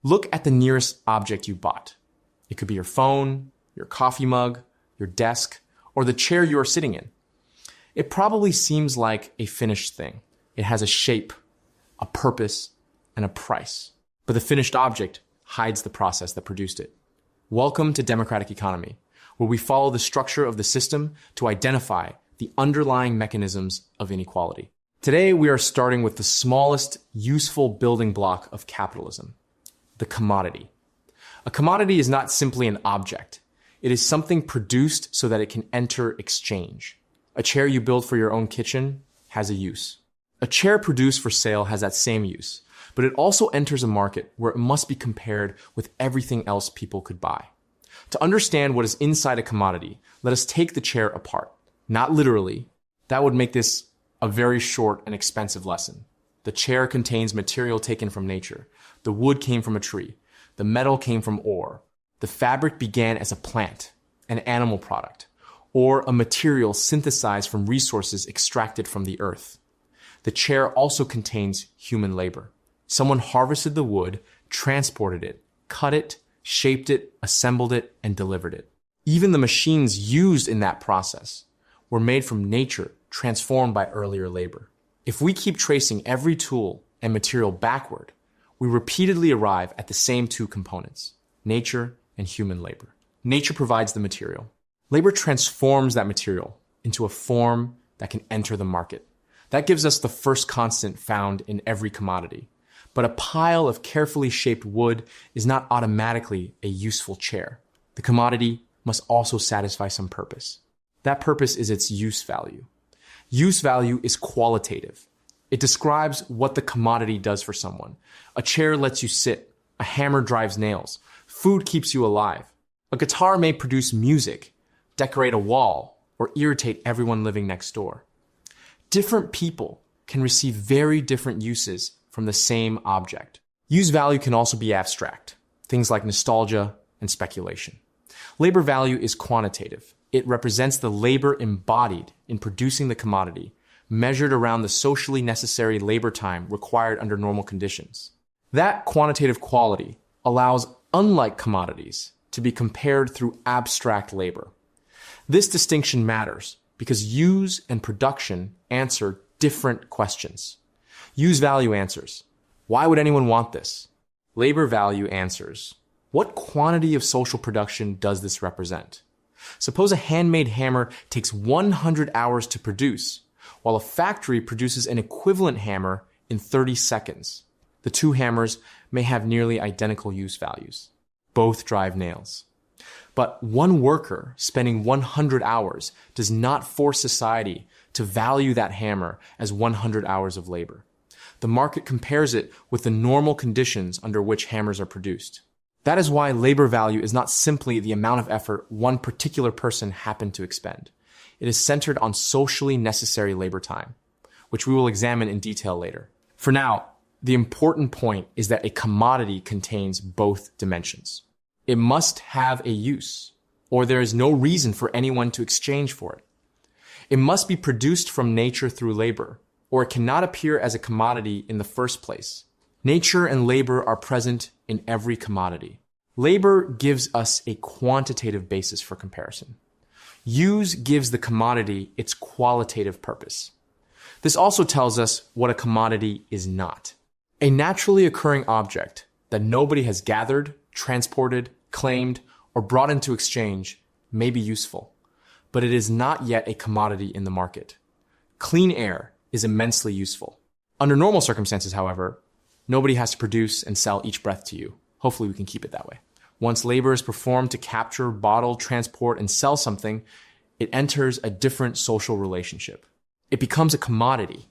Look at the nearest object you bought. It could be your phone, your coffee mug, your desk, or the chair you are sitting in. It probably seems like a finished thing. It has a shape, a purpose, and a price. But the finished object hides the process that produced it. Welcome to democratic economy, where we follow the structure of the system to identify the underlying mechanisms of inequality. Today, we are starting with the smallest useful building block of capitalism, the commodity. A commodity is not simply an object. It is something produced so that it can enter exchange. A chair you build for your own kitchen has a use. A chair produced for sale has that same use, but it also enters a market where it must be compared with everything else people could buy. To understand what is inside a commodity, let us take the chair apart. Not literally. That would make this a very short and expensive lesson. The chair contains material taken from nature. The wood came from a tree. The metal came from ore. The fabric began as a plant, an animal product, or a material synthesized from resources extracted from the earth. The chair also contains human labor. Someone harvested the wood, transported it, cut it, shaped it, assembled it, and delivered it. Even the machines used in that process were made from nature, transformed by earlier labor. If we keep tracing every tool and material backward, we repeatedly arrive at the same two components, nature and human labor. Nature provides the material. Labor transforms that material into a form that can enter the market. That gives us the first constant found in every commodity. But a pile of carefully shaped wood is not automatically a useful chair. The commodity must also satisfy some purpose. That purpose is its use value. Use value is qualitative. It describes what the commodity does for someone. A chair lets you sit. A hammer drives nails. Food keeps you alive. A guitar may produce music, decorate a wall, or irritate everyone living next door. Different people can receive very different uses from the same object. Use value can also be abstract, things like nostalgia and speculation. Labor value is quantitative. It represents the labor embodied in producing the commodity, measured around the socially necessary labor time required under normal conditions. That quantitative quality allows unlike commodities to be compared through abstract labor. This distinction matters because use and production answer different questions. Use value answers, why would anyone want this? Labor value answers, what quantity of social production does this represent? Suppose a handmade hammer takes 100 hours to produce, while a factory produces an equivalent hammer in 30 seconds. The two hammers may have nearly identical use values. Both drive nails. But one worker spending 100 hours does not force society to value that hammer as 100 hours of labor. The market compares it with the normal conditions under which hammers are produced. That is why labor value is not simply the amount of effort one particular person happened to expend. It is centered on socially necessary labor time, which we will examine in detail later. For now, the important point is that a commodity contains both dimensions. It must have a use, or there is no reason for anyone to exchange for it. It must be produced from nature through labor, or it cannot appear as a commodity in the first place. Nature and labor are present in every commodity. Labor gives us a quantitative basis for comparison. Use gives the commodity its qualitative purpose. This also tells us what a commodity is not. A naturally occurring object that nobody has gathered, transported, claimed, or brought into exchange may be useful, but it is not yet a commodity in the market. Clean air is immensely useful. Under normal circumstances, however, nobody has to produce and sell each breath to you. Hopefully we can keep it that way. Once labor is performed to capture, bottle, transport, and sell something, it enters a different social relationship. It becomes a commodity.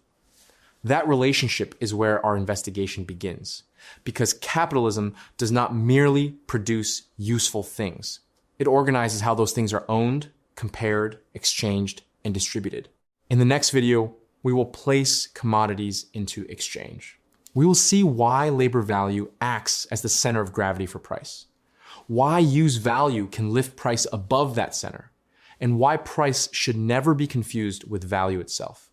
That relationship is where our investigation begins, because capitalism does not merely produce useful things. It organizes how those things are owned, compared, exchanged, and distributed. In the next video, we will place commodities into exchange. We will see why labor value acts as the center of gravity for price, why use value can lift price above that center, and why price should never be confused with value itself.